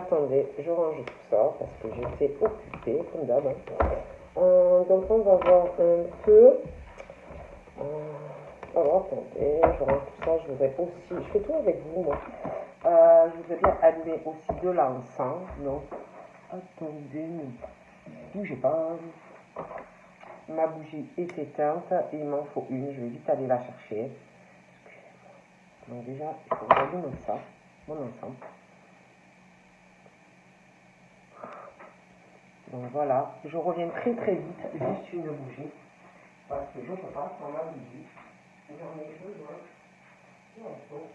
attendez, je range tout ça parce que j'étais occupée, comme d'hab. Donc on va voir un peu. Alors attendez, je range tout ça, je voudrais aussi, je fais tout avec vous moi. Je voudrais bien allumer aussi de l'encens, donc attendez, ne bougez pas. Ma bougie est éteinte et il m'en faut une, je vais vite aller la chercher. Donc déjà, il faut que j'allume ça, mon encens. Donc voilà, je reviens très très vite, juste une bougie, parce que je ne peux pas sans ma bougie. J'en ai besoin.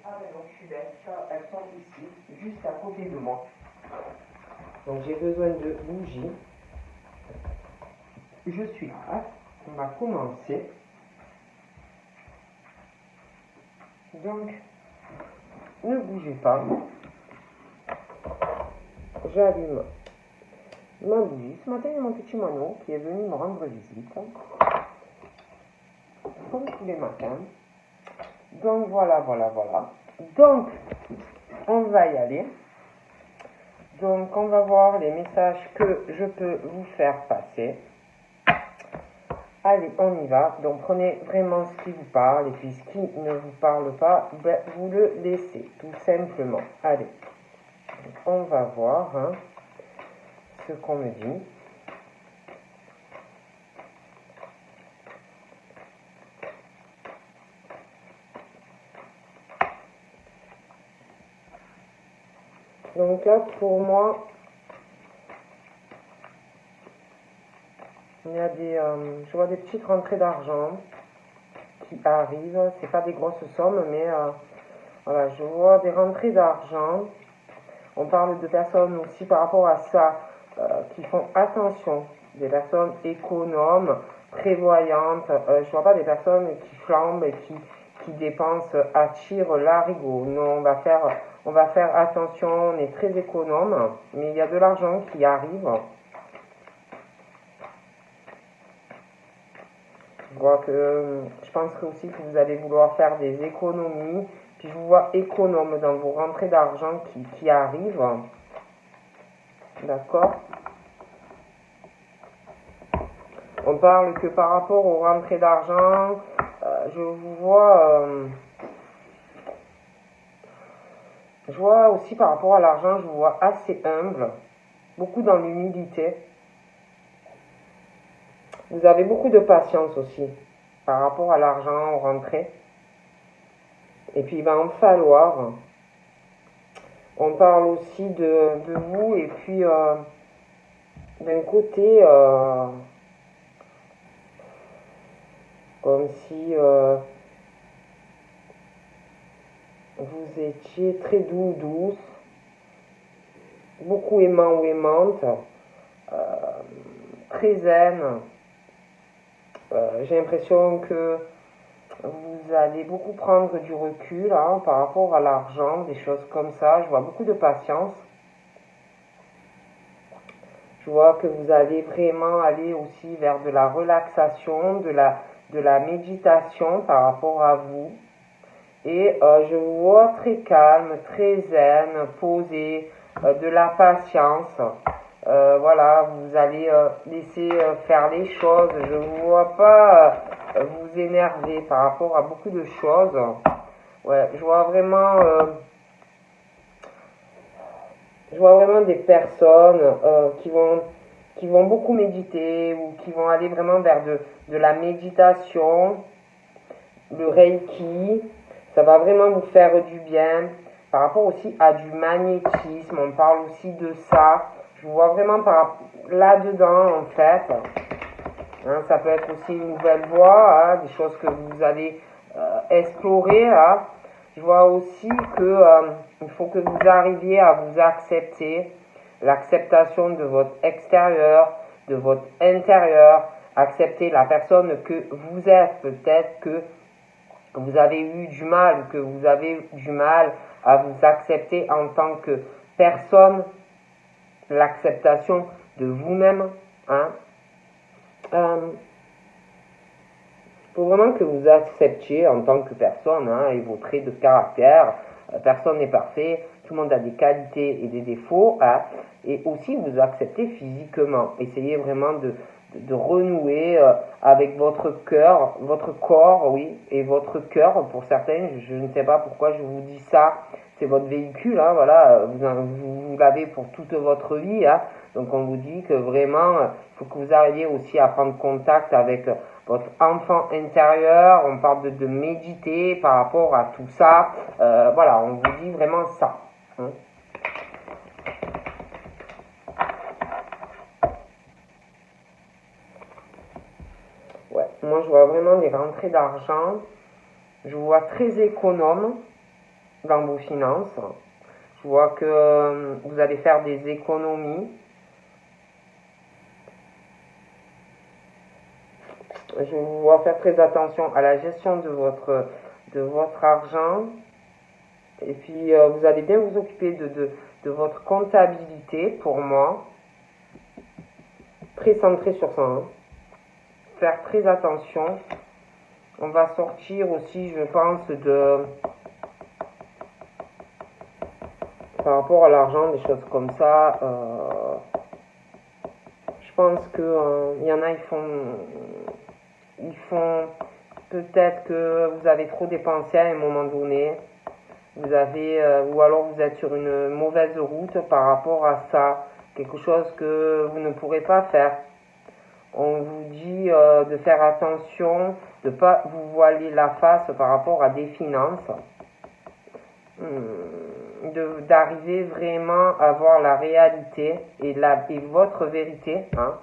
Ah ben non, je suis bête, elles sont ici, juste à côté de moi. Donc j'ai besoin de bougies. Je suis là, on va commencer. Donc, ne bougez pas. J'allume ma bougie. Ce matin, il y a mon petit moineau qui est venu me rendre visite. Comme tous les matins. Donc voilà. Donc, on va y aller. Donc, on va voir les messages que je peux vous faire passer. Allez, on y va. Donc, prenez vraiment ce qui vous parle. Et puis, ce qui ne vous parle pas, ben, vous le laissez, tout simplement. Allez, donc, on va voir ce qu'on me dit. Donc là, pour moi, il y a je vois des petites rentrées d'argent qui arrivent. C'est pas des grosses sommes, mais voilà, je vois des rentrées d'argent. On parle de personnes aussi par rapport à ça qui font attention, des personnes économes, prévoyantes. Je vois pas des personnes qui flambent et qui dépensent à tir larigot. Non, on va faire attention, on est très économe, mais il y a de l'argent qui arrive. Je penserai aussi que vous allez vouloir faire des économies. Puis je vous vois économe dans vos rentrées d'argent qui arrivent. D'accord? On parle que par rapport aux rentrées d'argent, je vous vois... je vois aussi par rapport à l'argent, je vous vois assez humble. Beaucoup dans l'humilité. Vous avez beaucoup de patience aussi par rapport à l'argent, aux rentrées. Et puis il va en falloir. On parle aussi de vous et puis d'un côté, comme si vous étiez très douce, beaucoup aimant ou aimante, très zen. J'ai l'impression que vous allez beaucoup prendre du recul par rapport à l'argent, des choses comme ça. Je vois beaucoup de patience. Je vois que vous allez vraiment aller aussi vers de la relaxation, de la méditation par rapport à vous. Et je vous vois très calme, très zen, posé, de la patience. Voilà, vous allez laisser faire les choses. Je ne vous vois pas vous énerver par rapport à beaucoup de choses. Ouais, je vois vraiment des personnes qui vont beaucoup méditer ou qui vont aller vraiment vers de la méditation, le Reiki. Ça va vraiment vous faire du bien. Par rapport aussi à du magnétisme, on parle aussi de ça. Je vous vois vraiment là-dedans, en fait. Ça peut être aussi une nouvelle voie, des choses que vous allez explorer. Je vois aussi que il faut que vous arriviez à vous accepter, l'acceptation de votre extérieur, de votre intérieur, accepter la personne que vous êtes. Peut-être que vous avez eu du mal, que vous avez du mal à vous accepter en tant que personne, l'acceptation de vous-même. Faut vraiment que vous acceptiez en tant que personne et vos traits de caractère. Personne n'est parfait, tout le monde a des qualités et des défauts, hein, et aussi vous accepter physiquement. Essayez vraiment de renouer avec votre cœur, votre corps, oui, et votre cœur pour certains. Je ne sais pas pourquoi je vous dis ça. C'est votre véhicule, hein, voilà, vous l'avez pour toute votre vie. Hein, donc on vous dit que vraiment, il faut que vous arriviez aussi à prendre contact avec votre enfant intérieur. On parle de méditer par rapport à tout ça. Voilà, on vous dit vraiment ça. Hein. Ouais, moi je vois vraiment des rentrées d'argent. Je vous vois très économe dans vos finances. Je vois que vous allez faire des économies. Je vous vois faire très attention à la gestion de votre argent. Et puis, vous allez bien vous occuper de votre comptabilité, pour moi. Très centré sur ça. Hein. Faire très attention. On va sortir aussi, je pense, par rapport à l'argent, des choses comme ça. Je pense que y en a, ils font peut-être que vous avez trop dépensé à un moment donné. Vous avez, ou alors vous êtes sur une mauvaise route par rapport à ça. Quelque chose que vous ne pourrez pas faire. On vous dit de faire attention, de ne pas vous voiler la face par rapport à des finances. D'arriver vraiment à voir la réalité et votre vérité. Hein.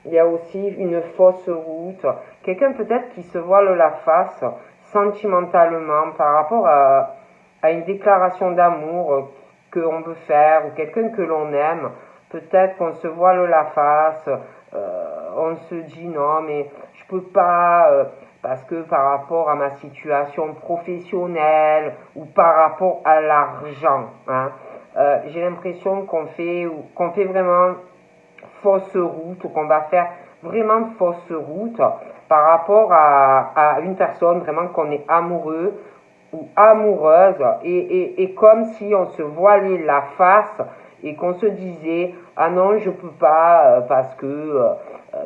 Il y a aussi une fausse route. Quelqu'un peut-être qui se voile la face sentimentalement par rapport à une déclaration d'amour qu'on veut faire ou quelqu'un que l'on aime. Peut-être qu'on se voile la face, on se dit non mais je peux pas parce que par rapport à ma situation professionnelle ou par rapport à l'argent. Hein, j'ai l'impression qu'on fait vraiment fausse route ou qu'on va faire vraiment fausse route par rapport à une personne vraiment qu'on est amoureux ou amoureuse et comme si on se voilait la face et qu'on se disait ah non je peux pas parce que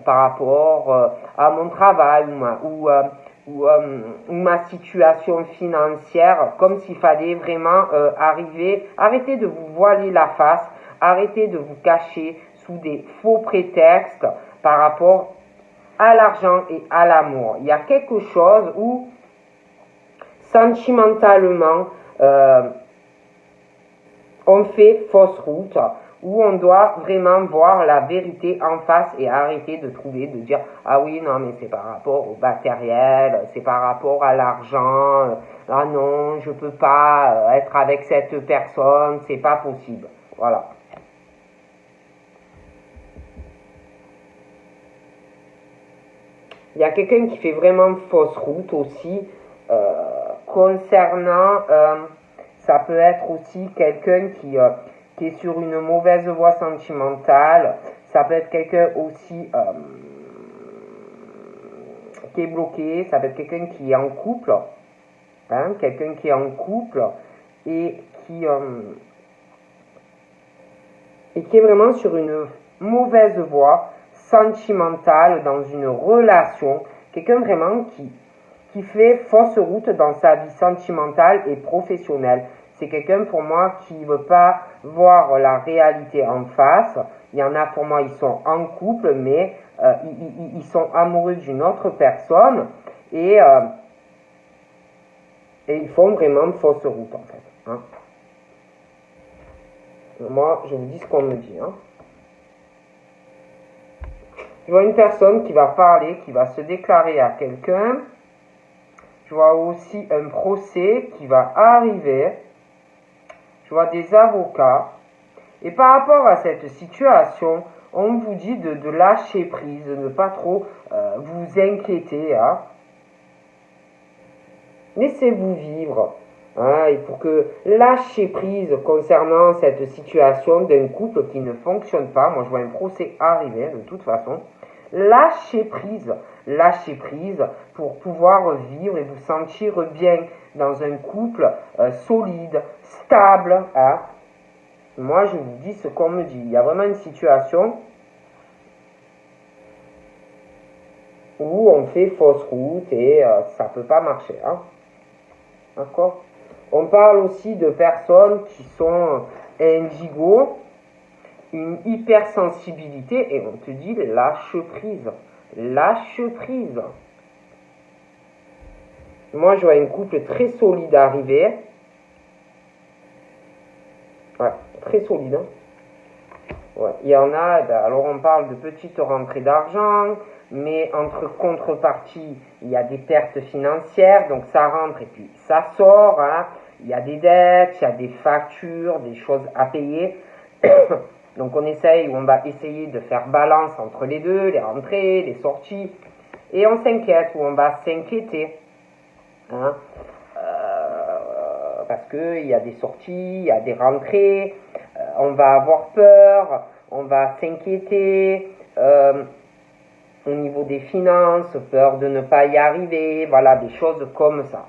par rapport à mon travail ou ma situation financière, comme s'il fallait vraiment arrêter de vous voiler la face, arrêter de vous cacher sous des faux prétextes par rapport à l'argent et à l'amour. Il y a quelque chose où sentimentalement on fait fausse route, où on doit vraiment voir la vérité en face et arrêter de dire ah oui non mais c'est par rapport au matériel, c'est par rapport à l'argent, ah non je peux pas être avec cette personne, c'est pas possible. Voilà. Il y a quelqu'un qui fait vraiment fausse route aussi concernant, ça peut être aussi quelqu'un qui est sur une mauvaise voie sentimentale, ça peut être quelqu'un aussi qui est bloqué, ça peut être quelqu'un qui est en couple, hein, quelqu'un qui est en couple et qui est vraiment sur une mauvaise voie sentimentale dans une relation, quelqu'un vraiment qui fait fausse route dans sa vie sentimentale et professionnelle. C'est quelqu'un pour moi qui ne veut pas voir la réalité en face. Il y en a pour moi, ils sont en couple, mais ils sont amoureux d'une autre personne et ils font vraiment fausse route en fait. Hein. Moi, je vous dis ce qu'on me dit. Hein. Je vois une personne qui va parler, qui va se déclarer à quelqu'un. Je vois aussi un procès qui va arriver. Je vois des avocats. Et par rapport à cette situation, on vous dit de lâcher prise, de ne pas trop vous inquiéter. Hein. Laissez-vous vivre. Hein, et pour que lâcher prise concernant cette situation d'un couple qui ne fonctionne pas, moi je vois un procès arriver de toute façon, lâcher prise pour pouvoir vivre et vous sentir bien dans un couple solide, stable. Hein. Moi, je vous dis ce qu'on me dit. Il y a vraiment une situation où on fait fausse route et ça peut pas marcher. Hein. D'accord? On parle aussi de personnes qui sont indigo, une hypersensibilité, et on te dit lâche prise. Lâche prise. Moi, je vois un couple très solide arriver. Ouais, très solide. Hein. Ouais. Il y en a, alors on parle de petites rentrées d'argent, mais entre contreparties, il y a des pertes financières, donc ça rentre et puis ça sort. Hein. Il y a des dettes, il y a des factures, des choses à payer. Donc on va essayer de faire balance entre les deux, les rentrées, les sorties. Et on s'inquiète, ou on va s'inquiéter. Hein. Parce qu'il y a des sorties, il y a des rentrées, on va avoir peur, on va s'inquiéter. Au niveau des finances, peur de ne pas y arriver, voilà, des choses comme ça.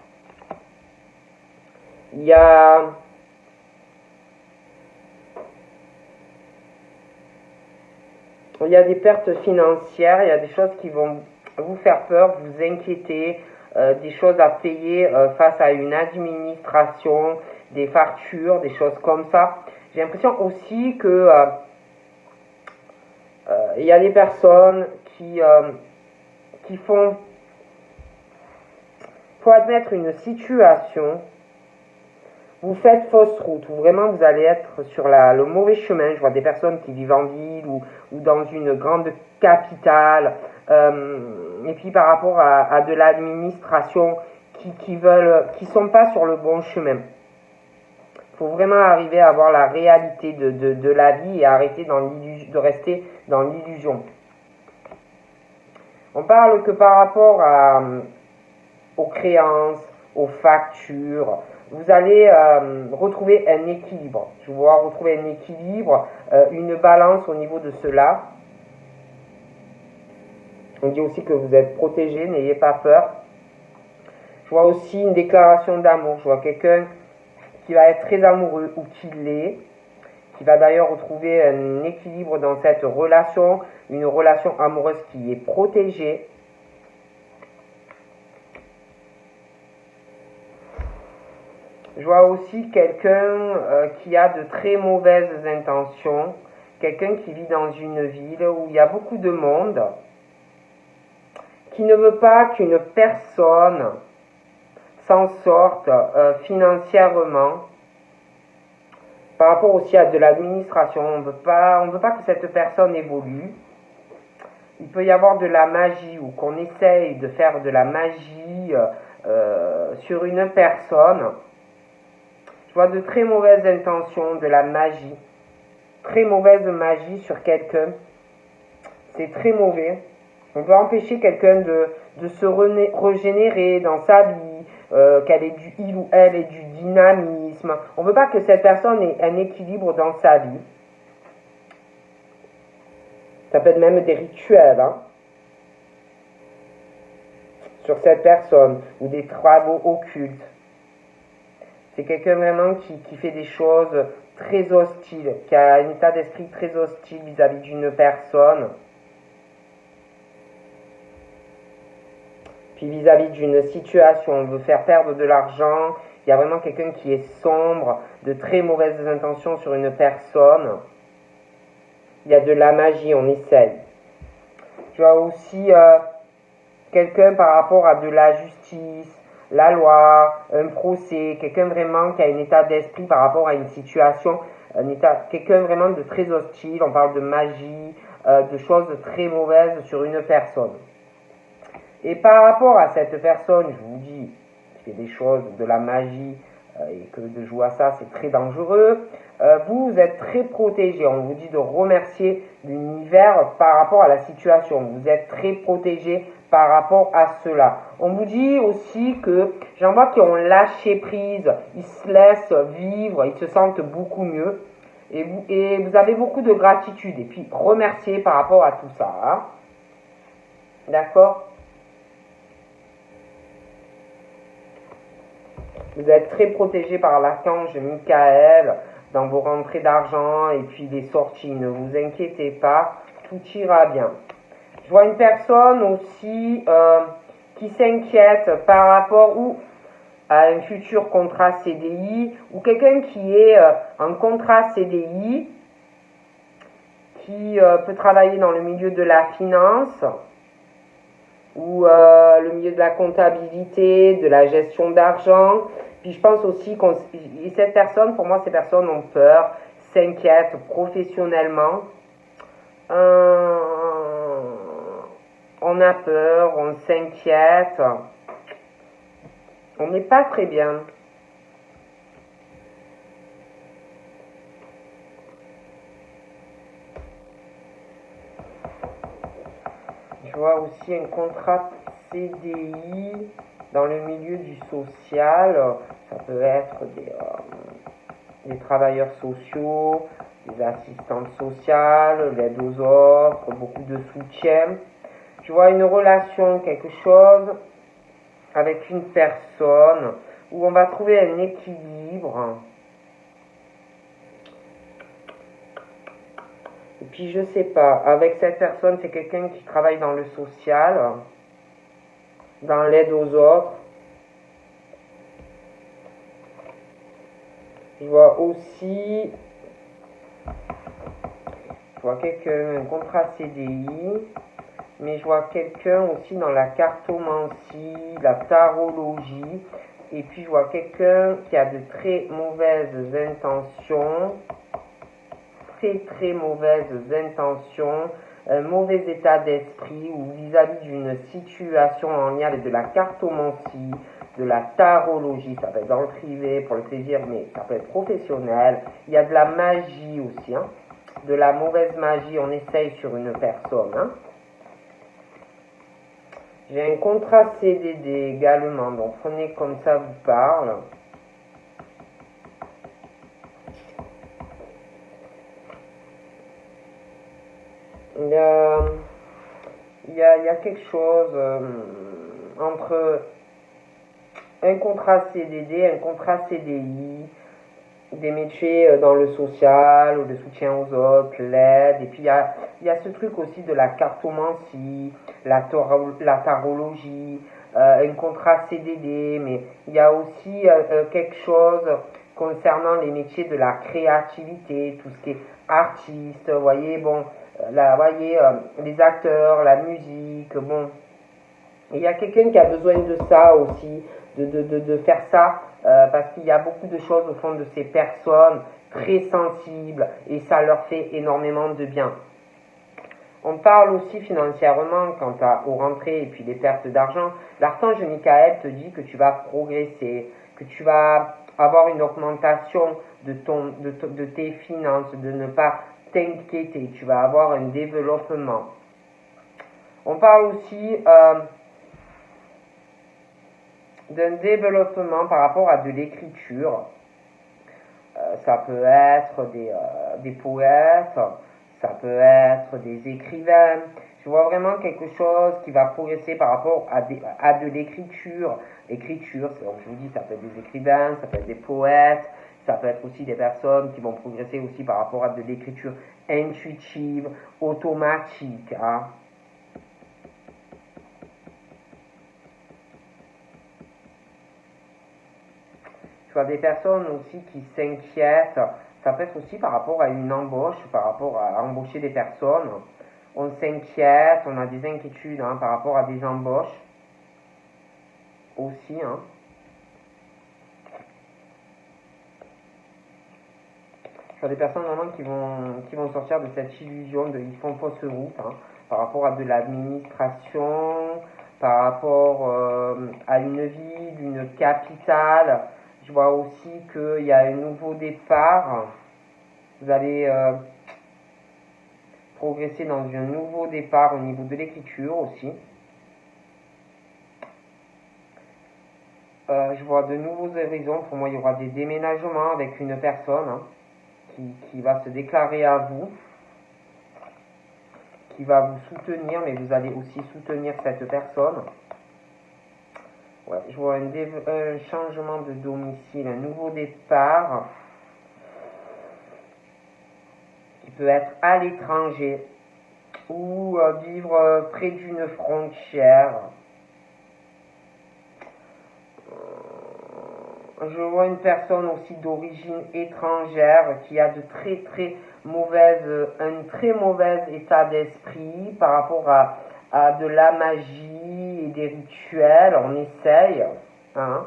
Il y a des pertes financières, il y a des choses qui vont vous faire peur, vous inquiéter, des choses à payer face à une administration, des factures, des choses comme ça. J'ai l'impression aussi que il y a des personnes qui font, faut admettre une situation, vous faites fausse route, où vraiment vous allez être sur le mauvais chemin. Je vois des personnes qui vivent en ville ou dans une grande capitale, et puis par rapport à de l'administration qui sont pas sur le bon chemin. Il faut vraiment arriver à voir la réalité de la vie et arrêter de rester dans l'illusion. On parle que par rapport aux créances, aux factures, vous allez retrouver un équilibre. Je vois retrouver un équilibre, une balance au niveau de cela. On dit aussi que vous êtes protégé, n'ayez pas peur. Je vois aussi une déclaration d'amour. Je vois quelqu'un qui va être très amoureux ou qui l'est, qui va d'ailleurs retrouver un équilibre dans cette relation, une relation amoureuse qui est protégée. Je vois aussi quelqu'un qui a de très mauvaises intentions, quelqu'un qui vit dans une ville où il y a beaucoup de monde, qui ne veut pas qu'une personne s'en sorte financièrement. Par rapport aussi à de l'administration, on ne veut pas que cette personne évolue. Il peut y avoir de la magie ou qu'on essaye de faire de la magie sur une personne. Je vois de très mauvaises intentions, de la magie. Très mauvaise magie sur quelqu'un. C'est très mauvais. On peut empêcher quelqu'un de se régénérer dans sa vie, il ou elle ait du dynamisme. On ne veut pas que cette personne ait un équilibre dans sa vie. Ça peut être même des rituels sur cette personne ou des travaux occultes. C'est quelqu'un vraiment qui fait des choses très hostiles, qui a un état d'esprit très hostile vis-à-vis d'une personne. Puis vis-à-vis d'une situation, on veut faire perdre de l'argent, il y a vraiment quelqu'un qui est sombre, de très mauvaises intentions sur une personne. Il y a de la magie, on essaye. Je vois aussi quelqu'un par rapport à de la justice, la loi, un procès, quelqu'un vraiment qui a un état d'esprit par rapport à une situation, quelqu'un vraiment de très hostile, on parle de magie, de choses très mauvaises sur une personne. Et par rapport à cette personne, je vous dis, qui fait des choses, de la magie, et que de jouer à ça, c'est très dangereux, vous êtes très protégé. On vous dit de remercier l'univers par rapport à la situation. Vous êtes très protégé par rapport à cela. On vous dit aussi que j'en vois qui ont lâché prise, ils se laissent vivre, ils se sentent beaucoup mieux. Et vous avez beaucoup de gratitude. Et puis, remercier par rapport à tout ça. Hein. D'accord? Vous êtes très protégé par l'archange Michael dans vos rentrées d'argent et puis les sorties. Ne vous inquiétez pas, tout ira bien. Je vois une personne aussi qui s'inquiète par rapport à un futur contrat CDI ou quelqu'un qui est en contrat CDI qui peut travailler dans le milieu de la finance ou le milieu de la comptabilité, de la gestion d'argent. Puis je pense aussi que cette personne, pour moi, ces personnes ont peur, s'inquiètent professionnellement. On a peur, on s'inquiète. On n'est pas très bien. Je vois aussi un contrat CDI dans le milieu du social. Ça peut être des travailleurs sociaux, des assistantes sociales, l'aide aux autres, beaucoup de soutien. Je vois une relation, quelque chose avec une personne où on va trouver un équilibre. Et puis je sais pas, avec cette personne, c'est quelqu'un qui travaille dans le social, dans l'aide aux autres. Je vois aussi, quelqu'un, un contrat CDI, mais je vois quelqu'un aussi dans la cartomancie, la tarologie, et puis je vois quelqu'un qui a de très mauvaises intentions, très mauvaises intentions, un mauvais état d'esprit ou vis-à-vis d'une situation en lien avec de la cartomancie, de la tarologie, ça peut être dans le privé pour le plaisir, mais ça peut être professionnel. Il y a de la magie aussi, hein, de la mauvaise magie, on essaye sur une personne. Hein. J'ai un contrat CDD également, donc prenez comme ça vous parle. Il y a quelque chose entre un contrat CDD, un contrat CDI, des métiers dans le social, le soutien aux autres, l'aide, et puis il y a ce truc aussi de la cartomancie, la tarologie, un contrat CDD, mais il y a aussi quelque chose concernant les métiers de la créativité, tout ce qui est artiste, vous voyez, bon, les acteurs, la musique, bon, il y a quelqu'un qui a besoin de ça aussi, de faire ça, parce qu'il y a beaucoup de choses au fond de ces personnes très sensibles et ça leur fait énormément de bien. On parle aussi financièrement quant aux rentrées et puis les pertes d'argent. L'archange Michael te dit que tu vas progresser, que tu vas avoir une augmentation de tes finances, de ne pas t'inquiéter, tu vas avoir un développement. On parle aussi d'un développement par rapport à de l'écriture. Ça peut être des poètes, ça peut être des écrivains. Je vois vraiment quelque chose qui va progresser par rapport à de l'écriture. L'écriture, comme je vous dis, ça peut être des écrivains, ça peut être des poètes, ça peut être aussi des personnes qui vont progresser aussi par rapport à de l'écriture intuitive, automatique. Hein. Tu vois des personnes aussi qui s'inquiètent. Ça peut être aussi par rapport à une embauche, par rapport à embaucher des personnes. On s'inquiète, on a des inquiétudes hein, par rapport à des embauches aussi. Hein. Tu vois des personnes vraiment qui vont sortir de cette illusion ils font fausse route hein, par rapport à de l'administration, par rapport à une vie d'une capitale. Je vois aussi qu'il y a un nouveau départ. Vous allez progresser dans un nouveau départ au niveau de l'écriture aussi. Je vois de nouveaux horizons. Pour moi, il y aura des déménagements avec une personne hein, qui va se déclarer à vous, qui va vous soutenir, mais vous allez aussi soutenir cette personne. Ouais, je vois un changement de domicile, un nouveau départ qui peut être à l'étranger ou vivre près d'une frontière. Je vois une personne aussi d'origine étrangère qui a de un très mauvais état d'esprit par rapport à de la magie et des rituels. On essaye, hein.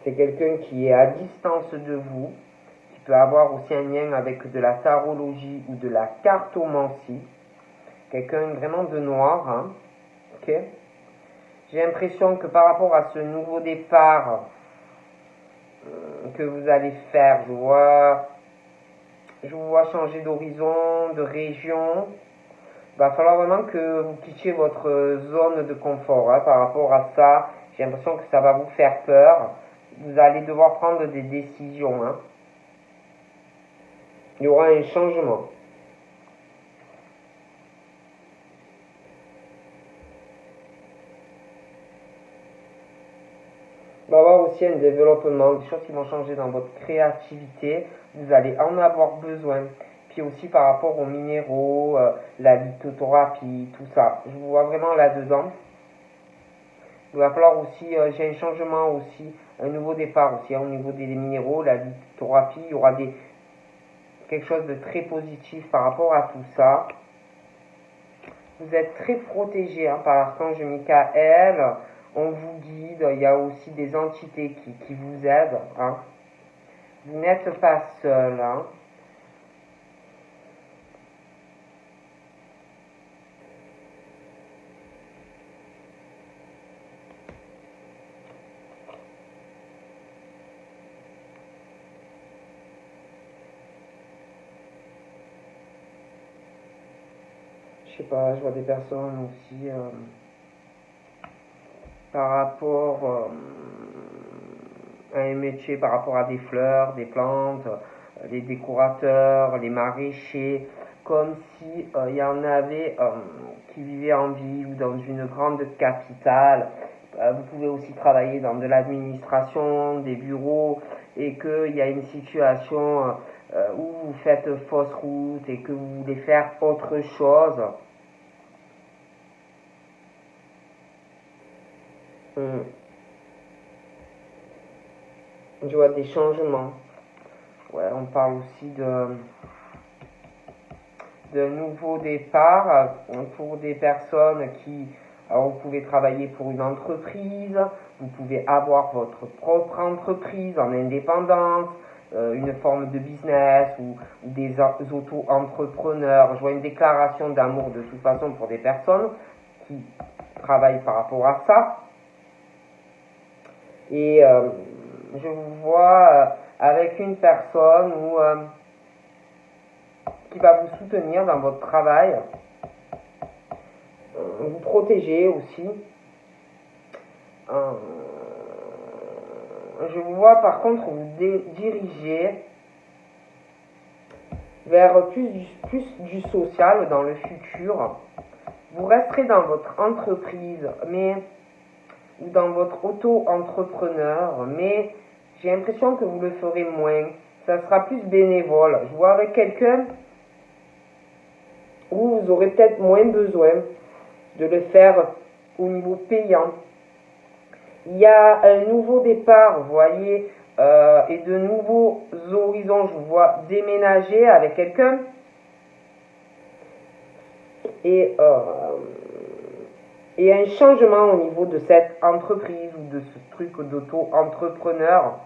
C'est quelqu'un qui est à distance de vous, qui peut avoir aussi un lien avec de la tarologie ou de la cartomancie. Quelqu'un vraiment de noir, hein. Ok. J'ai l'impression que par rapport à ce nouveau départ que vous allez faire, je vous vois changer d'horizon, de région. Il va falloir vraiment que vous quittiez votre zone de confort, hein. Par rapport à ça, j'ai l'impression que ça va vous faire peur. Vous allez devoir prendre des décisions, hein. Il y aura un changement. Il va y avoir aussi un développement, des choses qui vont changer dans votre créativité. Vous allez en avoir besoin. Puis aussi par rapport aux minéraux, la lithothérapie, tout ça. Je vous vois vraiment là-dedans. Il va falloir aussi, j'ai un changement aussi, un nouveau départ aussi, hein, au niveau des minéraux, la lithothérapie. Il y aura quelque chose de très positif par rapport à tout ça. Vous êtes très protégé, hein, par l'archange Michael. On vous guide, il y a aussi des entités qui vous aident, hein. Vous n'êtes pas seul, hein. Je sais pas, je vois des personnes aussi par rapport à un métier, par rapport à des fleurs, des plantes, les décorateurs, les maraîchers, comme si il y en avait qui vivaient en ville ou dans une grande capitale. Vous pouvez aussi travailler dans de l'administration, des bureaux, et qu'il y a une situation où vous faites fausse route et que vous voulez faire autre chose. Je vois des changements. Ouais, on parle aussi de nouveaux départs pour des personnes qui... Alors, vous pouvez travailler pour une entreprise, vous pouvez avoir votre propre entreprise en indépendance, une forme de business ou des auto-entrepreneurs. Je vois une déclaration d'amour de toute façon pour des personnes qui travaillent par rapport à ça. Et je vous vois avec une personne qui va vous soutenir dans votre travail, vous protéger aussi. Je vous vois par contre vous diriger vers plus du social dans le futur. Vous resterez dans votre entreprise, ou dans votre auto-entrepreneur, mais j'ai l'impression que vous le ferez moins. Ça sera plus bénévole. Je vois avec quelqu'un où vous aurez peut-être moins besoin de le faire au niveau payant. Il y a un nouveau départ, vous voyez, et de nouveaux horizons. Je vous vois déménager avec quelqu'un. Et un changement au niveau de cette entreprise ou de ce truc d'auto-entrepreneur.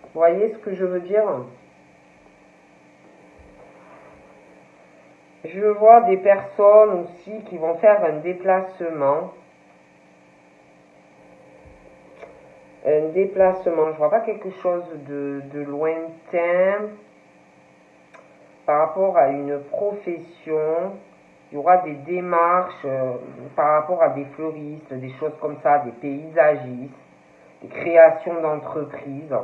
Vous voyez ce que je veux dire? Je vois des personnes aussi qui vont faire un déplacement. Un déplacement, je vois pas quelque chose de lointain par rapport à une profession. Il y aura des démarches par rapport à des fleuristes, des choses comme ça, des paysagistes, des créations d'entreprises.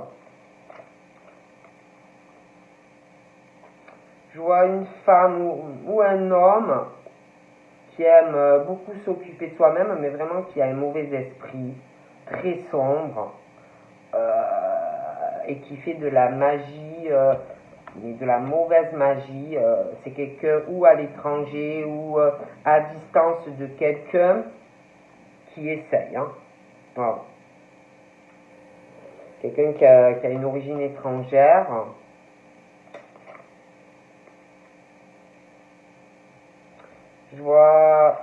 Je vois une femme ou un homme qui aime beaucoup s'occuper de soi-même, mais vraiment qui a un mauvais esprit, très sombre, et qui fait de la magie, mais de la mauvaise magie. C'est quelqu'un ou à l'étranger ou à distance de quelqu'un qui essaye. Hein. Voilà. Quelqu'un qui a une origine étrangère. Je vois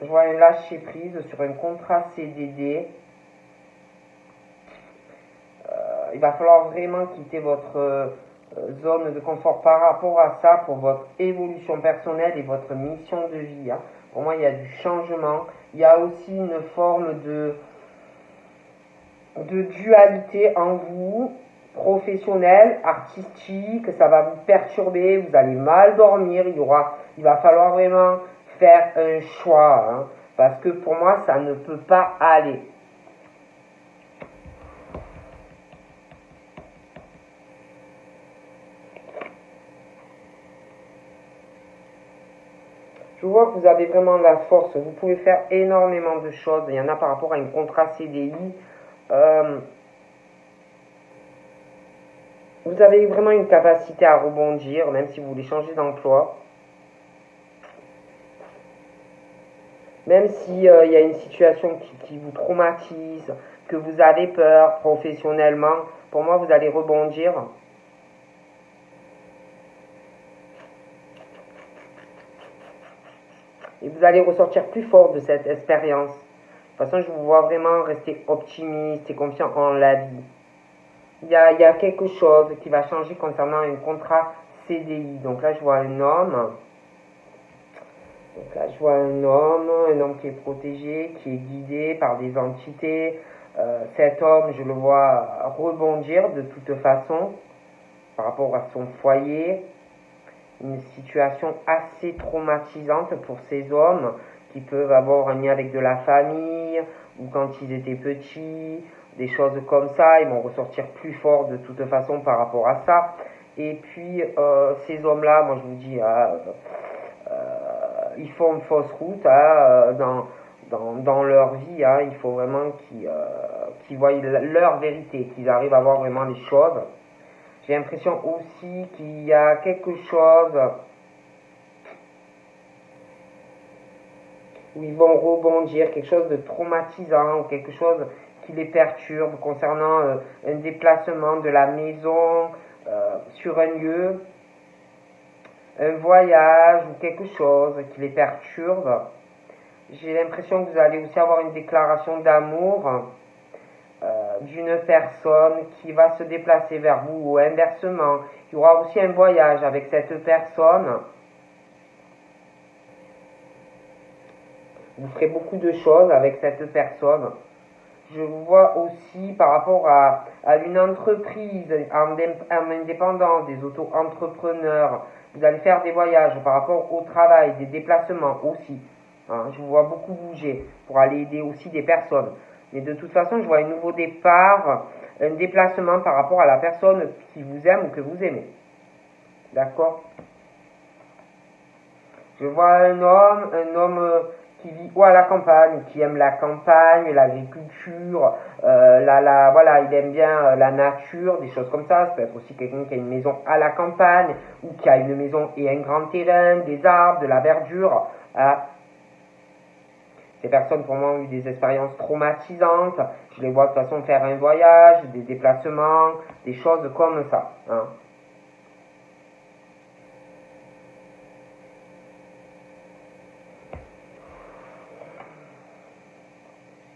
un lâcher prise sur un contrat CDD. Il va falloir vraiment quitter votre zone de confort par rapport à ça pour votre évolution personnelle et votre mission de vie. Hein. Pour moi, il y a du changement. Il y a aussi une forme de dualité en vous, professionnelle, artistique. Ça va vous perturber, vous allez mal dormir. Il va falloir vraiment faire un choix. Hein, parce que pour moi, ça ne peut pas aller. Je vois que vous avez vraiment la force, vous pouvez faire énormément de choses. Il y en a par rapport à un contrat CDI. Vous avez vraiment une capacité à rebondir, même si vous voulez changer d'emploi. Même s'il y a une situation qui vous traumatise, que vous avez peur professionnellement, pour moi, vous allez rebondir. Et vous allez ressortir plus fort de cette expérience. De toute façon, je vous vois vraiment rester optimiste et confiant en la vie. Il y a quelque chose qui va changer concernant un contrat CDI. Donc là, je vois un homme. Donc là, je vois un homme qui est protégé, qui est guidé par des entités. Cet homme, je le vois rebondir de toute façon par rapport à son foyer. Une situation assez traumatisante pour ces hommes qui peuvent avoir un lien avec de la famille ou quand ils étaient petits, des choses comme ça. Ils vont ressortir plus forts de toute façon par rapport à ça. Et puis, ces hommes-là, moi je vous dis, ils font une fausse route dans leur vie. Hein, il faut vraiment qu'ils voient leur vérité, qu'ils arrivent à voir vraiment les choses. J'ai l'impression aussi qu'il y a quelque chose où ils vont rebondir, quelque chose de traumatisant, ou quelque chose qui les perturbe concernant un déplacement de la maison sur un lieu, un voyage ou quelque chose qui les perturbe. J'ai l'impression que vous allez aussi avoir une déclaration d'amour d'une personne qui va se déplacer vers vous ou inversement. Il y aura aussi un voyage avec cette personne. Vous ferez beaucoup de choses avec cette personne. Je vous vois aussi par rapport à une entreprise en indépendance, des auto-entrepreneurs. Vous allez faire des voyages par rapport au travail, des déplacements aussi. Hein, je vous vois beaucoup bouger pour aller aider aussi des personnes. Mais de toute façon, je vois un nouveau départ, un déplacement par rapport à la personne qui vous aime ou que vous aimez. D'accord? Je vois un homme qui vit ou à la campagne, qui aime la campagne, l'agriculture, voilà, il aime bien la nature, des choses comme ça. Ça peut être aussi quelqu'un qui a une maison à la campagne, ou qui a une maison et un grand terrain, des arbres, de la verdure. Ces personnes, pour moi, ont eu des expériences traumatisantes. Je les vois de toute façon faire un voyage, des déplacements, des choses comme ça. Hein.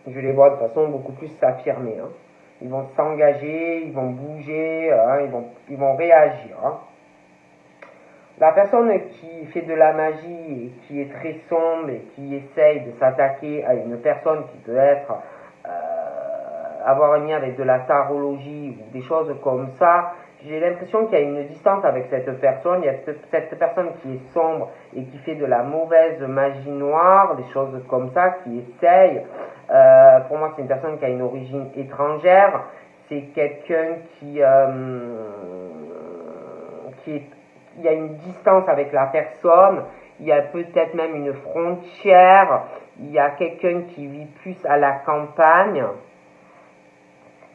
Je les vois de façon beaucoup plus s'affirmer. Hein. Ils vont s'engager, ils vont bouger, hein, ils vont réagir. Hein. La personne qui fait de la magie et qui est très sombre et qui essaye de s'attaquer à une personne qui peut être avoir un lien avec de la tarologie ou des choses comme ça, j'ai l'impression qu'il y a une distance avec cette personne. Il y a cette personne qui est sombre et qui fait de la mauvaise magie noire, des choses comme ça, qui essaye. Pour moi, c'est une personne qui a une origine étrangère. C'est quelqu'un qui est il y a une distance avec la personne, il y a peut-être même une frontière, il y a quelqu'un qui vit plus à la campagne,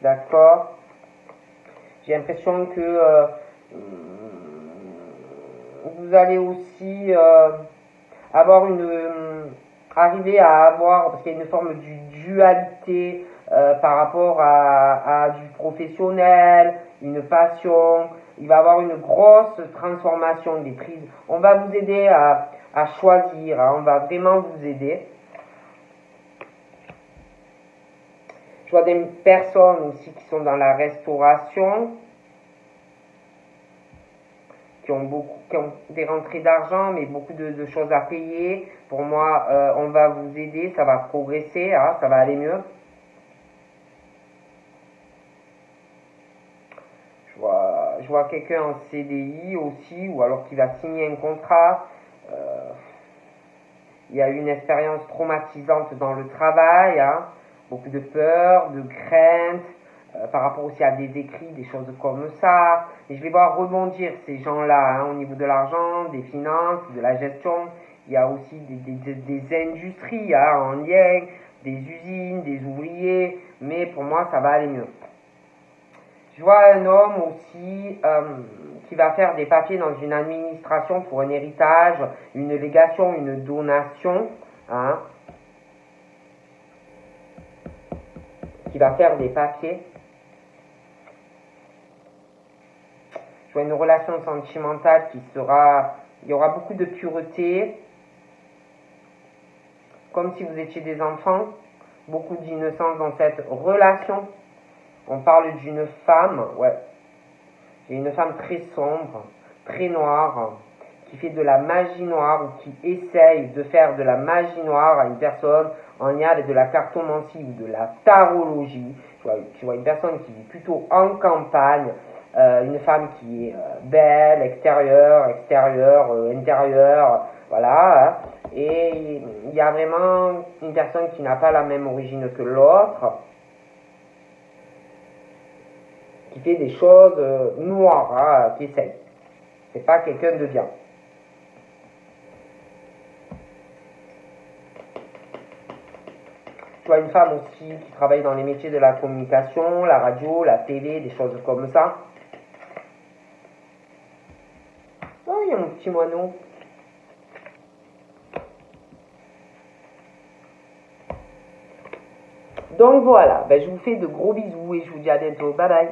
d'accord? J'ai l'impression que vous allez aussi avoir arriver à avoir, parce qu'il y a une forme de dualité par rapport à du professionnel, une passion. Il va y avoir une grosse transformation des prises. On va vous aider à choisir, hein, on va vraiment vous aider. Je vois des personnes aussi qui sont dans la restauration, qui ont des rentrées d'argent, mais beaucoup de choses à payer. Pour moi, on va vous aider, ça va progresser, hein, ça va aller mieux. Je vois quelqu'un en CDI aussi, ou alors qui va signer un contrat. Il y a eu une expérience traumatisante dans le travail, hein, beaucoup de peur, de crainte, par rapport aussi à des écrits, des choses comme ça. Et je vais voir rebondir ces gens-là hein, au niveau de l'argent, des finances, de la gestion. Il y a aussi des industries hein, en lien, des usines, des ouvriers, mais pour moi ça va aller mieux. Je vois un homme aussi qui va faire des papiers dans une administration pour un héritage, une légation, une donation, hein, qui va faire des papiers. Je vois une relation sentimentale qui sera... Il y aura beaucoup de pureté, comme si vous étiez des enfants, beaucoup d'innocence dans cette relation. On parle d'une femme, ouais. J'ai une femme très sombre, très noire, qui fait de la magie noire ou qui essaye de faire de la magie noire à une personne en lien avec de la cartomancie ou de la tarologie. Je vois une personne qui vit plutôt en campagne, une femme qui est belle, extérieure, intérieure, voilà. Hein. Et il y a vraiment une personne qui n'a pas la même origine que l'autre, qui fait des choses noires, hein, qui essaye. C'est pas quelqu'un de bien. Tu vois une femme aussi qui travaille dans les métiers de la communication, la radio, la télé, des choses comme ça. Oh, il y a mon petit moineau. Donc voilà, ben, je vous fais de gros bisous et je vous dis à bientôt. Bye bye.